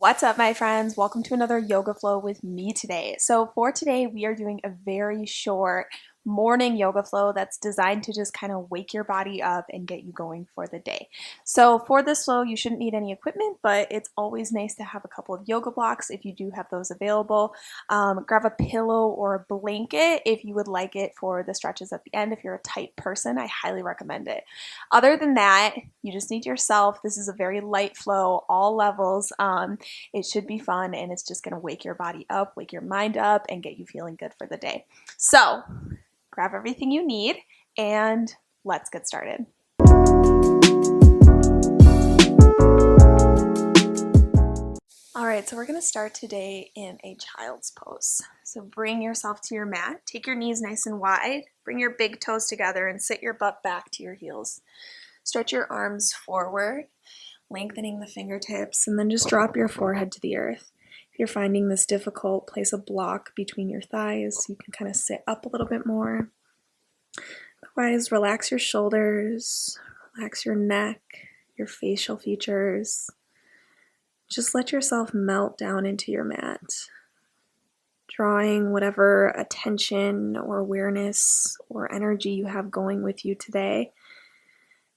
What's up, my friends? Welcome to another yoga flow with me today. So for today, we are doing a very short morning yoga flow that's designed to just kind of wake your body up and get you going for the day. So for this flow, you shouldn't need any equipment, but it's always nice to have a couple of yoga blocks if you do have those available. Grab a pillow or a blanket if you would like it for the stretches at the end. If you're a tight person, I highly recommend it. Other than that, you just need yourself. This is a very light flow, all levels. It should be fun, and it's just going to wake your body up, wake your mind up, and get you feeling good for the day. So grab everything you need, and let's get started. All right, so we're going to start today in a child's pose. So bring yourself to your mat, take your knees nice and wide, bring your big toes together, and sit your butt back to your heels. Stretch your arms forward, lengthening the fingertips, and then just drop your forehead to the earth. If you're finding this difficult, place a block between your thighs. You can kind of sit up a little bit more. Otherwise, relax your shoulders, relax your neck, your facial features. Just let yourself melt down into your mat, drawing whatever attention or awareness or energy you have going with you today,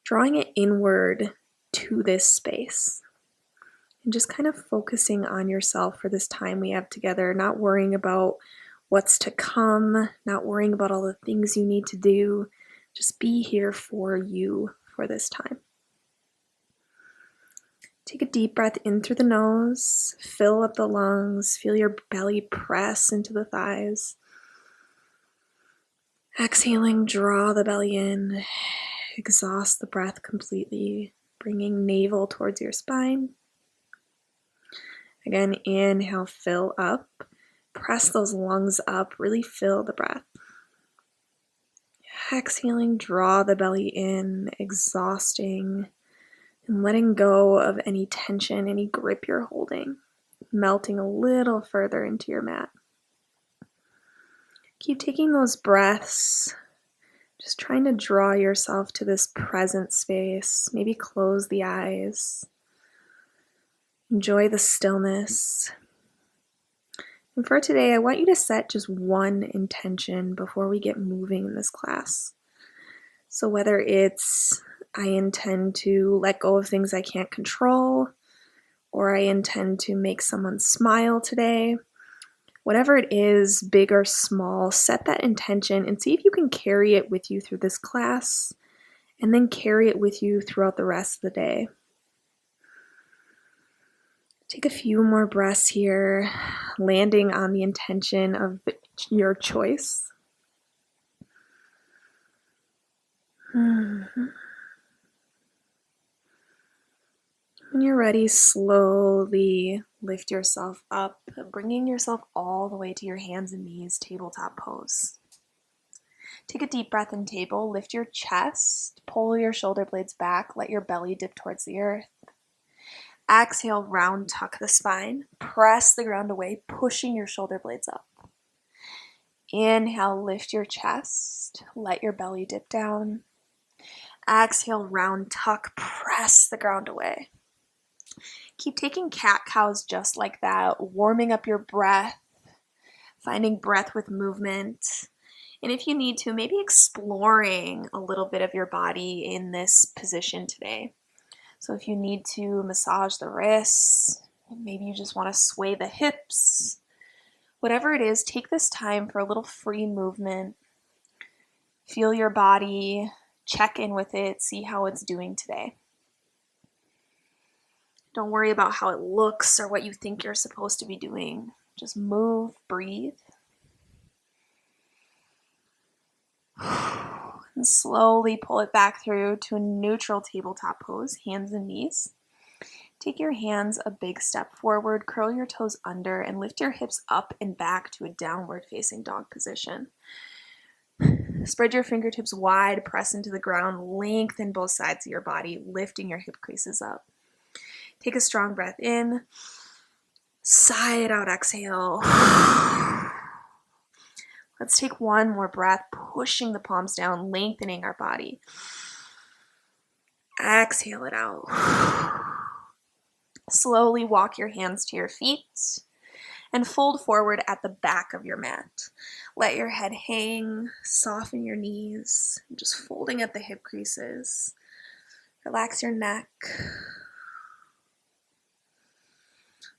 drawing it inward to this space. And just kind of focusing on yourself for this time we have together, not worrying about what's to come, not worrying about all the things you need to do. Just be here for you for this time. Take a deep breath in through the nose, fill up the lungs, feel your belly press into the thighs. Exhaling, draw the belly in, exhaust the breath completely, bringing navel towards your spine. Again, inhale, fill up, press those lungs up, really fill the breath. Exhaling, draw the belly in, exhausting, and letting go of any tension, any grip you're holding, melting a little further into your mat. Keep taking those breaths, just trying to draw yourself to this present space. Maybe close the eyes. Enjoy the stillness. And for today, I want you to set just one intention before we get moving in this class. So whether it's I intend to let go of things I can't control, or I intend to make someone smile today, whatever it is, big or small, set that intention and see if you can carry it with you through this class and then carry it with you throughout the rest of the day. Take a few more breaths here, landing on the intention of your choice. When you're ready, slowly lift yourself up, bringing yourself all the way to your hands and knees, tabletop pose. Take a deep breath in table, lift your chest, pull your shoulder blades back, let your belly dip towards the earth. Exhale, round tuck the spine, press the ground away, pushing your shoulder blades up. Inhale, lift your chest, let your belly dip down. Exhale, round tuck, press the ground away. Keep taking cat-cows just like that, warming up your breath, finding breath with movement. And if you need to, maybe exploring a little bit of your body in this position today. So if you need to massage the wrists, maybe you just want to sway the hips, whatever it is, take this time for a little free movement. Feel your body, check in with it, see how it's doing today. Don't worry about how it looks or what you think you're supposed to be doing. Just move, breathe. And slowly pull it back through to a neutral tabletop pose, hands and knees. Take your hands a big step forward, curl your toes under, and lift your hips up and back to a downward facing dog position. Spread your fingertips wide, press into the ground, lengthen both sides of your body, lifting your hip creases up. Take a strong breath in, sigh it out, exhale. Let's take one more breath, pushing the palms down, lengthening our body. Exhale it out. Slowly walk your hands to your feet and fold forward at the back of your mat. Let your head hang, soften your knees, just folding at the hip creases. Relax your neck.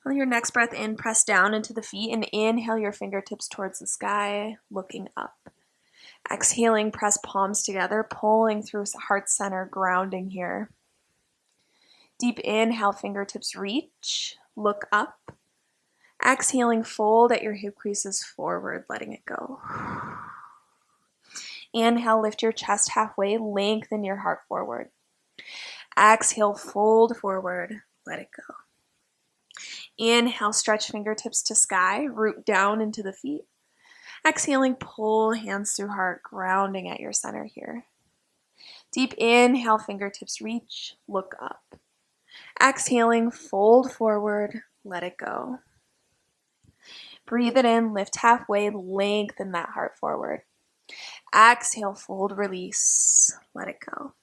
On your next breath in, press down into the feet and inhale your fingertips towards the sky, looking up. Exhaling, press palms together, pulling through heart center, grounding here. Deep inhale, fingertips reach, look up. Exhaling, fold at your hip creases forward, letting it go. Inhale, lift your chest halfway, lengthen your heart forward. Exhale, fold forward, let it go. Inhale, stretch fingertips to sky, root down into the feet. Exhaling, pull hands through heart, grounding at your center here. Deep inhale, fingertips reach, look up. Exhaling, fold forward, let it go. Breathe it in, lift halfway, lengthen that heart forward. Exhale, fold, release, let it go.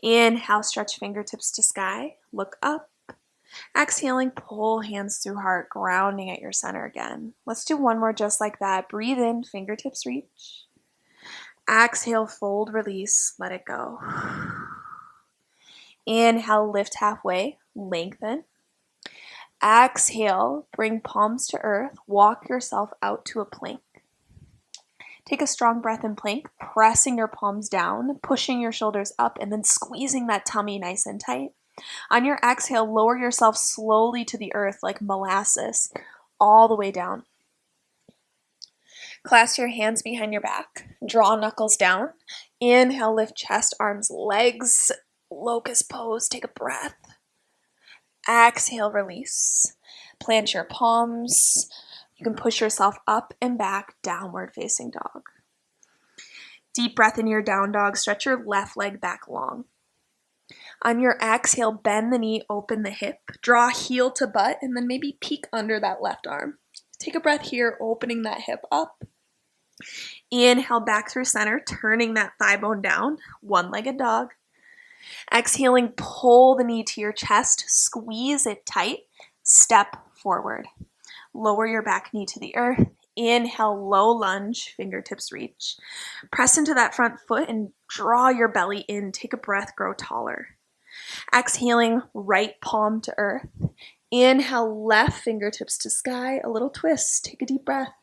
Inhale, stretch fingertips to sky, look up. Exhaling, pull hands through heart, grounding at your center again. Let's do one more just like that. Breathe in, fingertips reach. Exhale, fold, release, let it go. Inhale, lift halfway, lengthen. Exhale, bring palms to earth, walk yourself out to a plank. Take a strong breath in plank, pressing your palms down, pushing your shoulders up, and then squeezing that tummy nice and tight. On your exhale, lower yourself slowly to the earth like molasses, all the way down. Clasp your hands behind your back, draw knuckles down. Inhale, lift chest, arms, legs, locust pose, take a breath. Exhale, release. Plant your palms. You can push yourself up and back, downward facing dog. Deep breath in your down dog, stretch your left leg back long. On your exhale, bend the knee, open the hip, draw heel to butt, and then maybe peek under that left arm. Take a breath here, opening that hip up. Inhale back through center, turning that thigh bone down, one-legged dog. Exhaling, pull the knee to your chest, squeeze it tight, step forward. Lower your back knee to the earth. Inhale, low lunge, fingertips reach. Press into that front foot and draw your belly in. Take a breath, grow taller. Exhaling, right palm to earth. Inhale, left fingertips to sky, a little twist. Take a deep breath.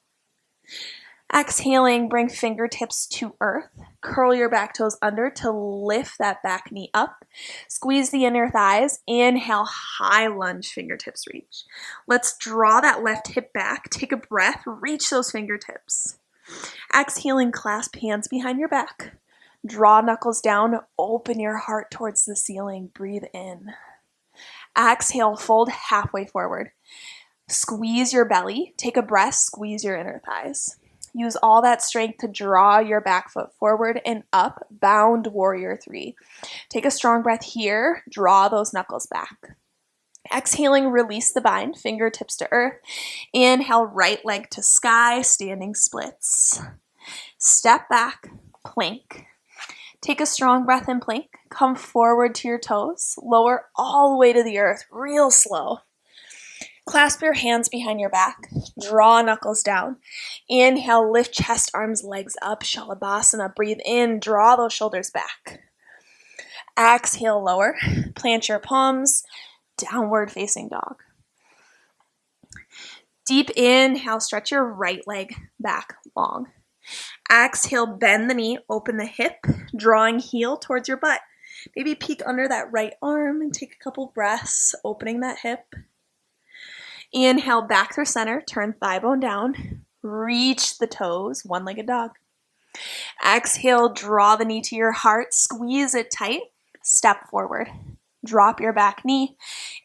Exhaling, bring fingertips to earth. Curl your back toes under to lift that back knee up. Squeeze the inner thighs. Inhale, high lunge, fingertips reach. Let's draw that left hip back. Take a breath, reach those fingertips. Exhaling, clasp hands behind your back. Draw knuckles down, open your heart towards the ceiling. Breathe in. Exhale, fold halfway forward. Squeeze your belly. Take a breath, squeeze your inner thighs. Use all that strength to draw your back foot forward and up, bound warrior 3. Take a strong breath here, draw those knuckles back. Exhaling, release the bind, fingertips to earth. Inhale, right leg to sky, standing splits. Step back, plank. Take a strong breath in plank. Come forward to your toes. Lower all the way to the earth, real slow. Clasp your hands behind your back. Draw knuckles down. Inhale, lift chest, arms, legs up. Shalabhasana. Breathe in. Draw those shoulders back. Exhale, lower. Plant your palms. Downward facing dog. Deep inhale, stretch your right leg back long. Exhale, bend the knee, open the hip, drawing heel towards your butt. Maybe peek under that right arm and take a couple breaths, opening that hip. Inhale, back through center, turn thigh bone down, reach the toes, one-legged dog. Exhale, draw the knee to your heart, squeeze it tight, step forward. Drop your back knee.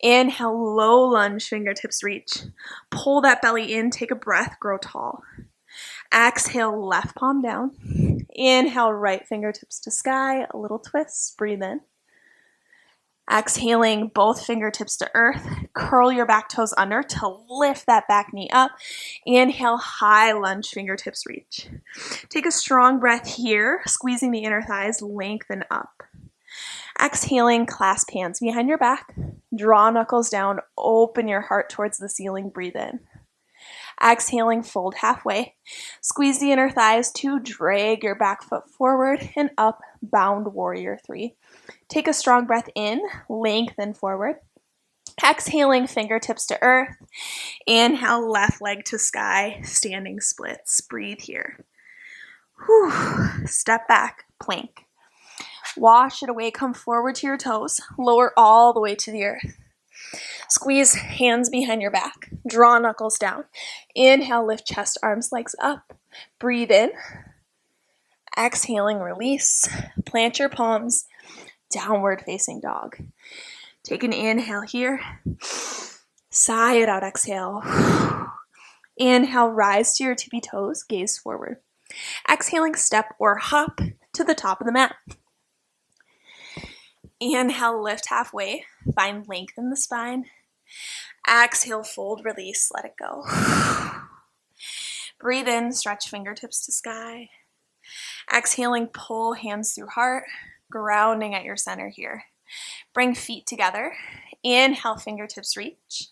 Inhale, low lunge, fingertips reach. Pull that belly in, take a breath, grow tall. Exhale, left palm down. Inhale, right fingertips to sky, a little twist, breathe in. Exhaling, both fingertips to earth. Curl your back toes under to lift that back knee up. Inhale, high lunge, fingertips reach. Take a strong breath here, squeezing the inner thighs, lengthen up. Exhaling, clasp hands behind your back. Draw knuckles down, open your heart towards the ceiling, breathe in. Exhaling, fold halfway. Squeeze the inner thighs to drag your back foot forward and up, bound warrior 3. Take a strong breath in, lengthen forward. Exhaling, fingertips to earth. Inhale, left leg to sky, standing splits. Breathe here. Whew. Step back, plank. Wash it away, come forward to your toes. Lower all the way to the earth. Squeeze hands behind your back. Draw knuckles down. Inhale, lift chest, arms, legs up. Breathe in. Exhaling, release. Plant your palms. Downward facing dog. Take an inhale here. Sigh it out, exhale. Inhale, rise to your tippy toes, gaze forward. Exhaling, step or hop to the top of the mat. Inhale, lift halfway. Find length in the spine. Exhale, fold, release, let it go. Breathe in, stretch fingertips to sky. Exhaling, pull hands through heart, grounding at your center here. Bring feet together. Inhale, fingertips reach.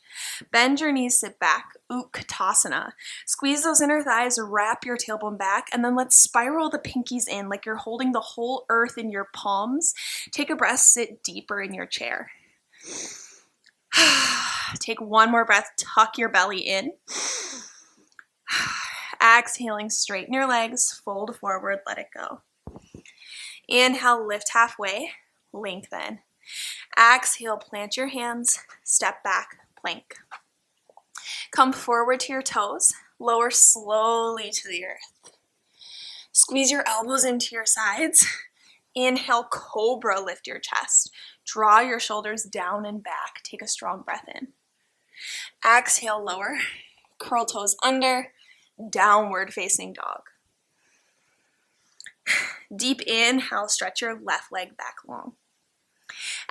Bend your knees, sit back. Utkatasana. Squeeze those inner thighs, wrap your tailbone back, and then let's spiral the pinkies in like you're holding the whole earth in your palms. Take a breath, sit deeper in your chair. Take one more breath, tuck your belly in. Exhaling, straighten your legs, fold forward, let it go. Inhale, lift halfway, lengthen. Exhale, plant your hands, step back, plank. Come forward to your toes, lower slowly to the earth. Squeeze your elbows into your sides. Inhale, cobra, lift your chest. Draw your shoulders down and back. Take a strong breath in. Exhale, lower. Curl toes under. Downward facing dog. Deep inhale, stretch your left leg back long.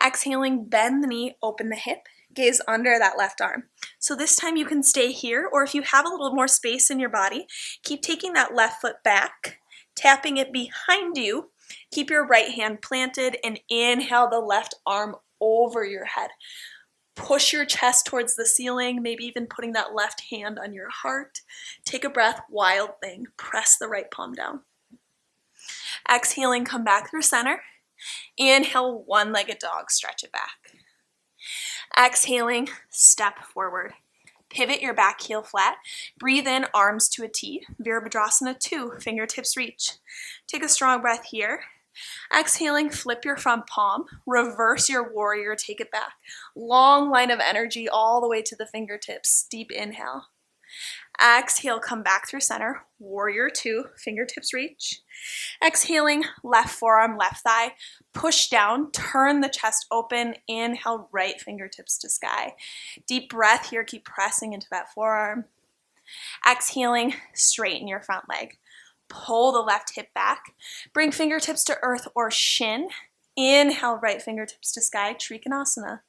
Exhaling, bend the knee, open the hip. Gaze under that left arm. So this time you can stay here, or if you have a little more space in your body, keep taking that left foot back, tapping it behind you. Keep your right hand planted and inhale the left arm over your head. Push your chest towards the ceiling, maybe even putting that left hand on your heart. Take a breath, wild thing. Press the right palm down. Exhaling, come back through center. Inhale, one-legged dog, stretch it back. Exhaling, step forward. Pivot your back heel flat. Breathe in, arms to a T. Virabhadrasana 2, fingertips reach. Take a strong breath here. Exhaling, flip your front palm. Reverse your warrior, take it back. Long line of energy all the way to the fingertips. Deep inhale. Exhale, come back through center. Warrior 2, fingertips reach. Exhaling, left forearm, left thigh. Push down, turn the chest open. Inhale, right fingertips to sky. Deep breath here, keep pressing into that forearm. Exhaling, straighten your front leg. Pull the left hip back. Bring fingertips to earth or shin. Inhale, right fingertips to sky, Trikonasana.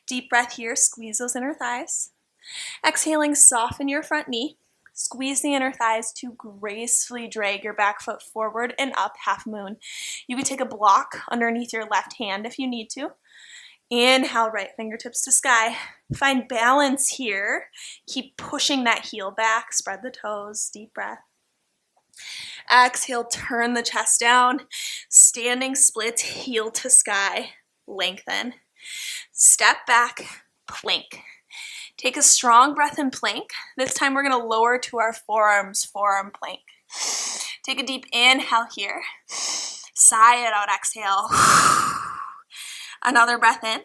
Deep breath here, squeeze those inner thighs. Exhaling, soften your front knee. Squeeze the inner thighs to gracefully drag your back foot forward and up, half moon. You can take a block underneath your left hand if you need to. Inhale, right fingertips to sky. Find balance here. Keep pushing that heel back. Spread the toes. Deep breath. Exhale, turn the chest down. Standing splits, heel to sky. Lengthen. Step back, plank. Take a strong breath in plank. This time we're going to lower to our forearms, forearm plank. Take a deep inhale here. Sigh it out, exhale. Another breath in.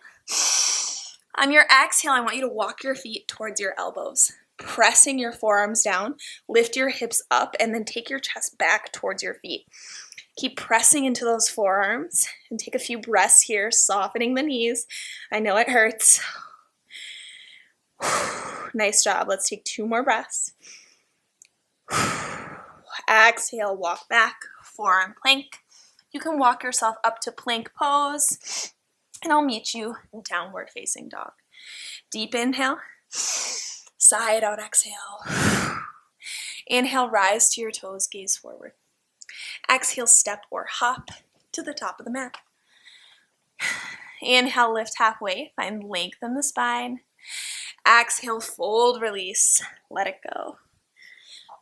On your exhale, I want you to walk your feet towards your elbows, pressing your forearms down, lift your hips up, and then take your chest back towards your feet. Keep pressing into those forearms and take a few breaths here, softening the knees. I know it hurts. Nice job. Let's take 2 more breaths. Exhale, walk back, forearm plank. You can walk yourself up to plank pose, and I'll meet you in downward facing dog. Deep inhale. Sigh it out, exhale. Inhale, rise to your toes, gaze forward. Exhale, step or hop to the top of the mat. Inhale, lift halfway, find length in the spine. Exhale, fold, release, let it go.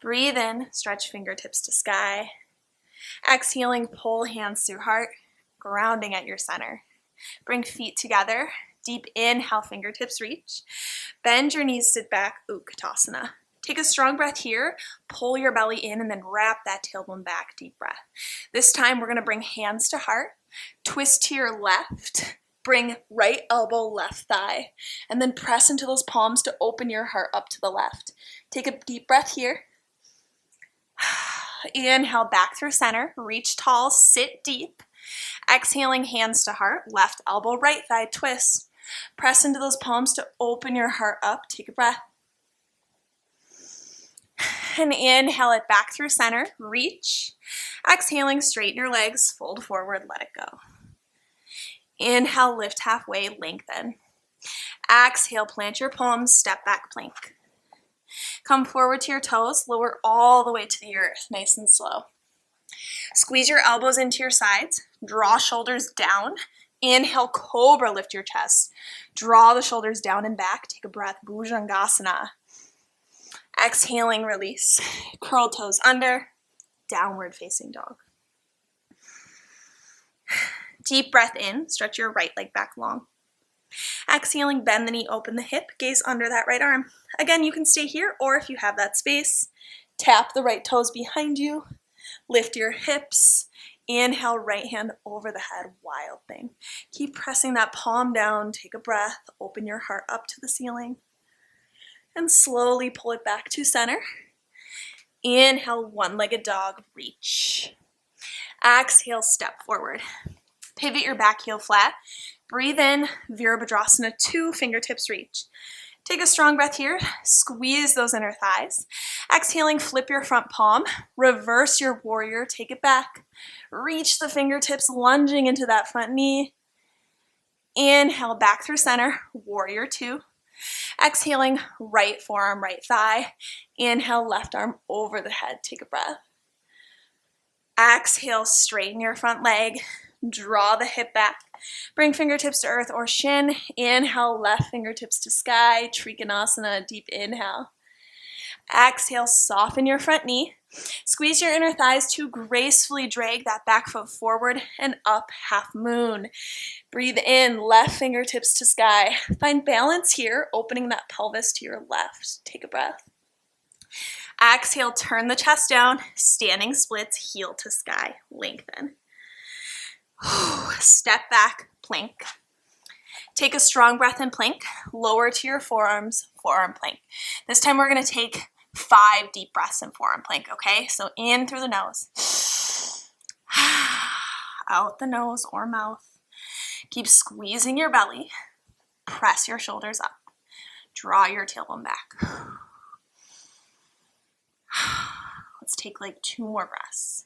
Breathe in, stretch fingertips to sky. Exhaling, pull hands through heart, grounding at your center. Bring feet together. Deep inhale, fingertips reach. Bend your knees, sit back, Utkatasana. Take a strong breath here, pull your belly in, and then wrap that tailbone back, deep breath. This time we're gonna bring hands to heart, twist to your left, bring right elbow, left thigh, and then press into those palms to open your heart up to the left. Take a deep breath here. Inhale, back through center, reach tall, sit deep. Exhaling, hands to heart, left elbow, right thigh, twist. Press into those palms to open your heart up. Take a breath. And inhale it back through center, reach. Exhaling, straighten your legs, fold forward, let it go. Inhale, lift halfway, lengthen. Exhale, plant your palms, step back, plank. Come forward to your toes, lower all the way to the earth, nice and slow. Squeeze your elbows into your sides, draw shoulders down. Inhale, cobra, lift your chest. Draw the shoulders down and back, take a breath, Bhujangasana. Exhaling, release. Curl toes under, downward facing dog. Deep breath in, stretch your right leg back long. Exhaling, bend the knee, open the hip, gaze under that right arm. Again, you can stay here, or if you have that space, tap the right toes behind you, lift your hips, inhale, right hand over the head, wild thing. Keep pressing that palm down, take a breath, open your heart up to the ceiling, and slowly pull it back to center. Inhale, one-legged dog, reach. Exhale, step forward. Pivot your back heel flat. Breathe in, Virabhadrasana 2, fingertips reach. Take a strong breath here, squeeze those inner thighs. Exhaling, flip your front palm, reverse your warrior, take it back. Reach the fingertips, lunging into that front knee. Inhale, back through center, warrior 2. Exhaling, right forearm, right thigh. Inhale, left arm over the head, take a breath. Exhale, straighten your front leg. Draw the hip back. Bring fingertips to earth or shin. Inhale, left fingertips to sky. Trikonasana, deep inhale. Exhale, soften your front knee. Squeeze your inner thighs to gracefully drag that back foot forward and up, half moon. Breathe in, left fingertips to sky. Find balance here, opening that pelvis to your left. Take a breath. Exhale, turn the chest down. Standing splits, heel to sky. Lengthen. Step back, plank. Take a strong breath in plank. Lower to your forearms, forearm plank. This time we're going to take 5 deep breaths in forearm plank, okay? So in through the nose. Out the nose or mouth. Keep squeezing your belly. Press your shoulders up. Draw your tailbone back. Let's take like 2 more breaths.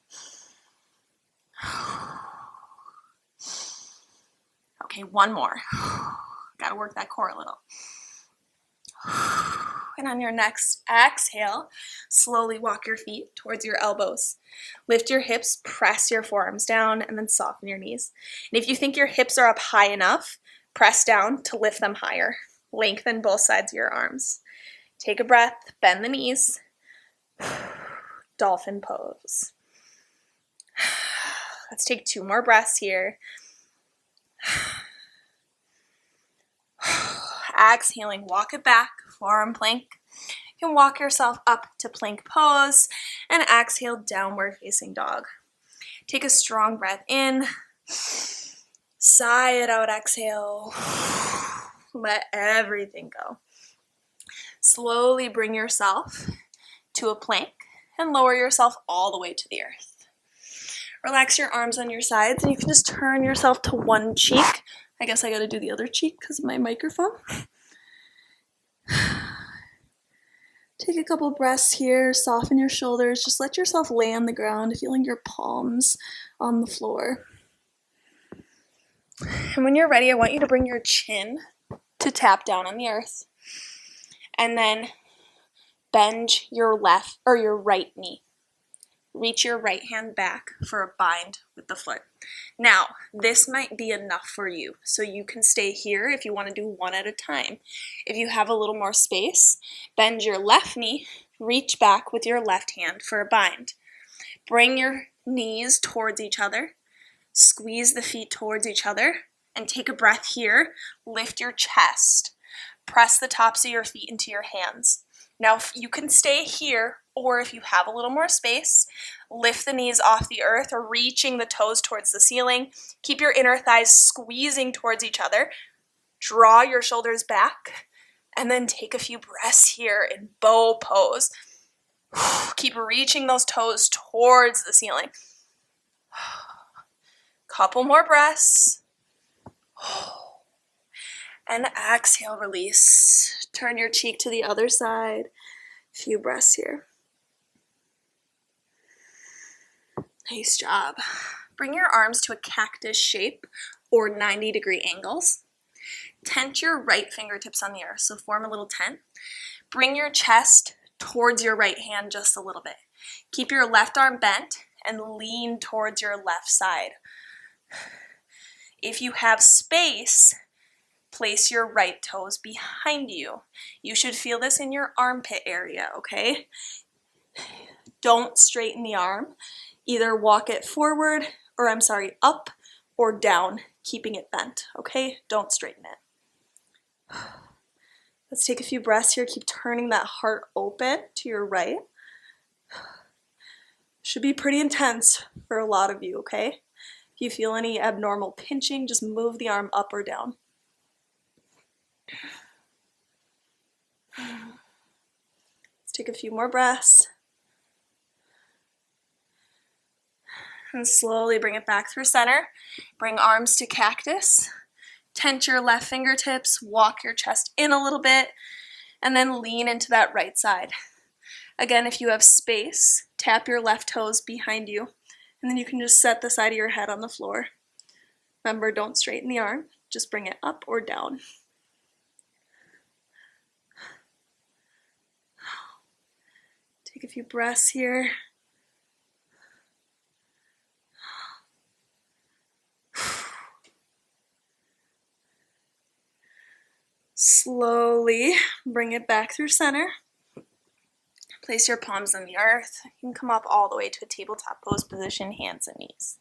Okay, 1 more. Gotta work that core a little. And on your next exhale, slowly walk your feet towards your elbows. Lift your hips, press your forearms down, and then soften your knees. And if you think your hips are up high enough, press down to lift them higher. Lengthen both sides of your arms. Take a breath, bend the knees. Dolphin pose. Let's take 2 more breaths here. Exhaling, walk it back, forearm plank. You can walk yourself up to plank pose and exhale, downward facing dog. Take a strong breath in. Sigh it out, exhale. Let everything go. Slowly bring yourself to a plank and lower yourself all the way to the earth. Relax your arms on your sides and you can just turn yourself to one cheek. I guess I gotta do the other cheek because of my microphone. Take a couple breaths here, soften your shoulders, just let yourself lay on the ground, feeling your palms on the floor. And when you're ready, I want you to bring your chin to tap down on the earth. And then bend your left or your right knee. reach your right hand back for a bind with the foot. Now, this might be enough for you, so you can stay here if you want to do one at a time. If you have a little more space, bend your left knee, reach back with your left hand for a bind. Bring your knees towards each other, squeeze the feet towards each other, and take a breath here. Lift your chest. Press the tops of your feet into your hands. Now, if you can stay here, or if you have a little more space, lift the knees off the earth or reaching the toes towards the ceiling. Keep your inner thighs squeezing towards each other. Draw your shoulders back, and then take a few breaths here in bow pose. Keep reaching those toes towards the ceiling. Couple more breaths. And exhale, release. Turn your cheek to the other side. Few breaths here. Nice job. Bring your arms to a cactus shape or 90-degree angles. Tent your right fingertips on the earth, so form a little tent. Bring your chest towards your right hand just a little bit. Keep your left arm bent and lean towards your left side. If you have space, place your right toes behind you. You should feel this in your armpit area, okay? Don't straighten the arm. Either walk it forward, up or down, keeping it bent, okay? Don't straighten it. Let's take a few breaths here. Keep turning that heart open to your right. Should be pretty intense for a lot of you, okay? If you feel any abnormal pinching, just move the arm up or down. Let's take a few more breaths. And slowly bring it back through center. Bring arms to cactus. Tent your left fingertips, walk your chest in a little bit, and then lean into that right side. Again, if you have space, tap your left toes behind you, and then you can just set the side of your head on the floor. Remember, don't straighten the arm, just bring it up or down. Take a few breaths here. Slowly bring it back through center. Place your palms on the earth. You can come up all the way to a tabletop pose position, hands and knees.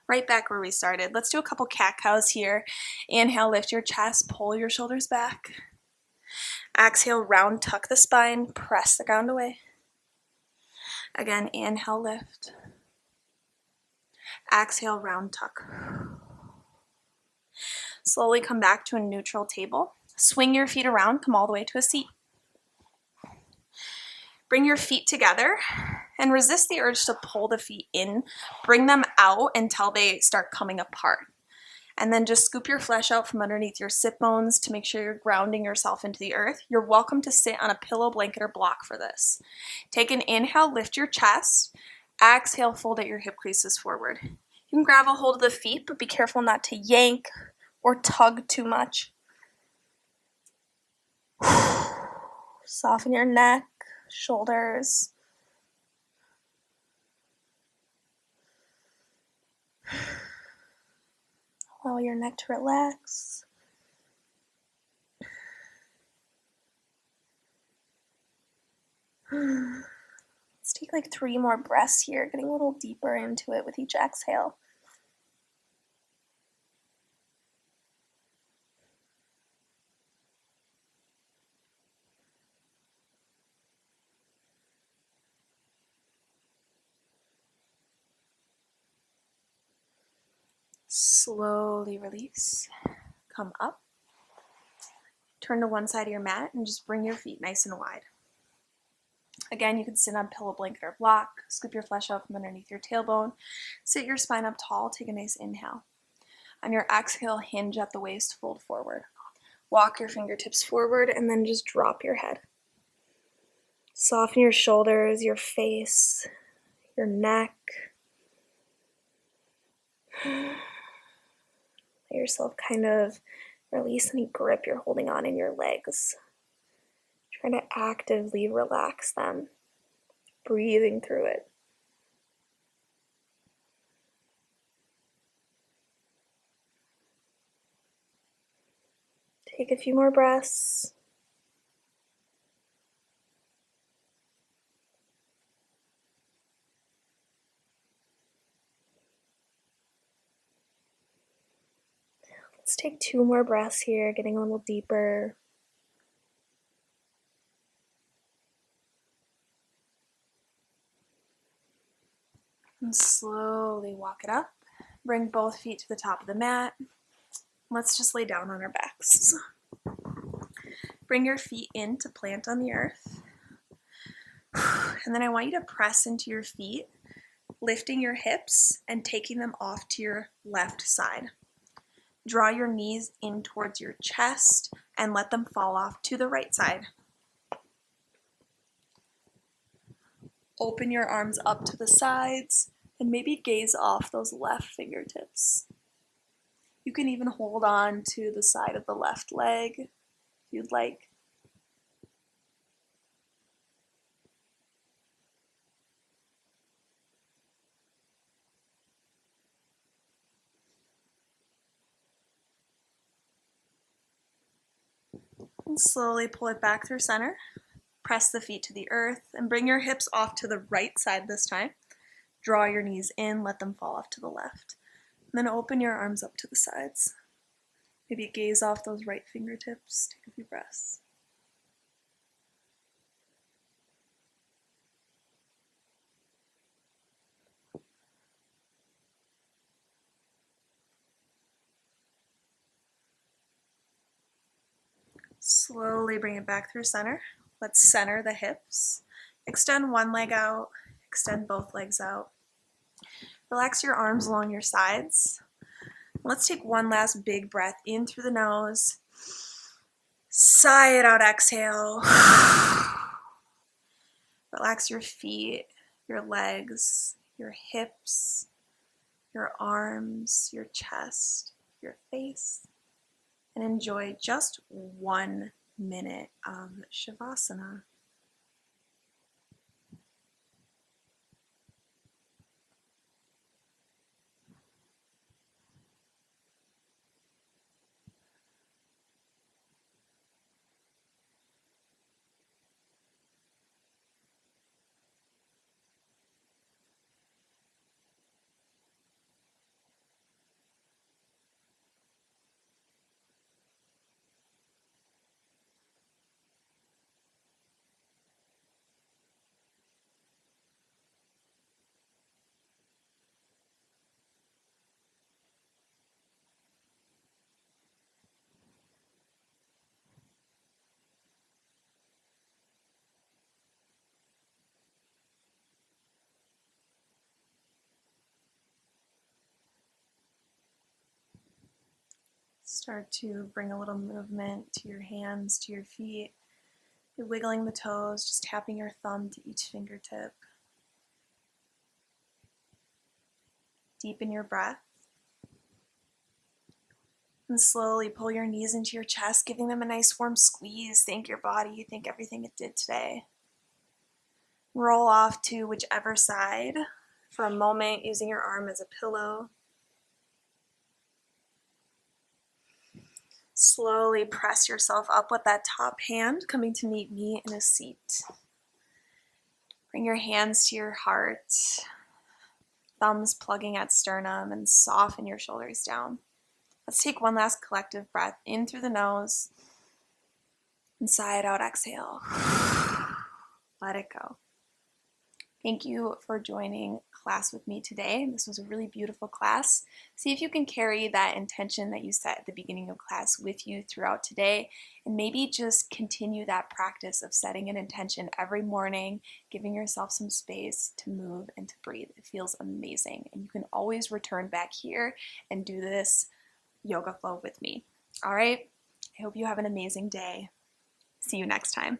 Right back where we started. Let's do a couple cat-cows here. Inhale, lift your chest, pull your shoulders back. Exhale, round, tuck the spine, press the ground away. Again, inhale, lift. Exhale, round, tuck. Slowly come back to a neutral table. Swing your feet around, come all the way to a seat. Bring your feet together and resist the urge to pull the feet in. Bring them out until they start coming apart. And then just scoop your flesh out from underneath your sit bones to make sure you're grounding yourself into the earth. You're welcome to sit on a pillow, blanket, or block for this. Take an inhale, lift your chest. Exhale, fold out your hip creases forward. You can grab a hold of the feet, but be careful not to yank or tug too much. Soften your neck, shoulders. Allow your neck to relax. Let's take like 3 more breaths here, getting a little deeper into it with each exhale. Slowly release. Come up. Turn to one side of your mat and just bring your feet nice and wide. Again, you can sit on pillow, blanket, or block. Scoop your flesh out from underneath your tailbone. Sit your spine up tall. Take a nice inhale. On your exhale, hinge at the waist, fold forward. Walk your fingertips forward and then just drop your head. Soften your shoulders, your face, your neck. Let yourself kind of release any grip you're holding on in your legs. Try to actively relax them, breathing through it. Take a few more breaths. Let's take 2 more breaths here, getting a little deeper. And slowly walk it up. Bring both feet to the top of the mat. Let's just lay down on our backs. Bring your feet in to plant on the earth. And then I want you to press into your feet, lifting your hips and taking them off to your left side. Draw your knees in towards your chest and let them fall off to the right side. Open your arms up to the sides and maybe gaze off those left fingertips. You can even hold on to the side of the left leg if you'd like. And slowly pull it back through center. Press the feet to the earth and bring your hips off to the right side this time. Draw your knees in, let them fall off to the left. And then open your arms up to the sides. Maybe gaze off those right fingertips. Take a few breaths. Slowly bring it back through center. Let's center the hips. Extend one leg out, extend both legs out. Relax your arms along your sides. Let's take one last big breath in through the nose. Sigh it out, exhale. Relax your feet, your legs, your hips, your arms, your chest, your face, and enjoy just 1 minute of Shavasana. Start to bring a little movement to your hands, to your feet. You're wiggling the toes, just tapping your thumb to each fingertip. Deepen your breath. And slowly pull your knees into your chest, giving them a nice warm squeeze. Thank your body, thank everything it did today. Roll off to whichever side for a moment, using your arm as a pillow. Slowly press yourself up with that top hand, coming to meet me in a seat. Bring your hands to your heart, thumbs plugging at sternum, and soften your shoulders down. Let's take one last collective breath in through the nose and sigh it out, exhale. Let it go. Thank you for joining class with me today. This was a really beautiful class. See if you can carry that intention that you set at the beginning of class with you throughout today, and maybe just continue that practice of setting an intention every morning, giving yourself some space to move and to breathe. It feels amazing, and you can always return back here and do this yoga flow with me. All right, I hope you have an amazing day. See you next time.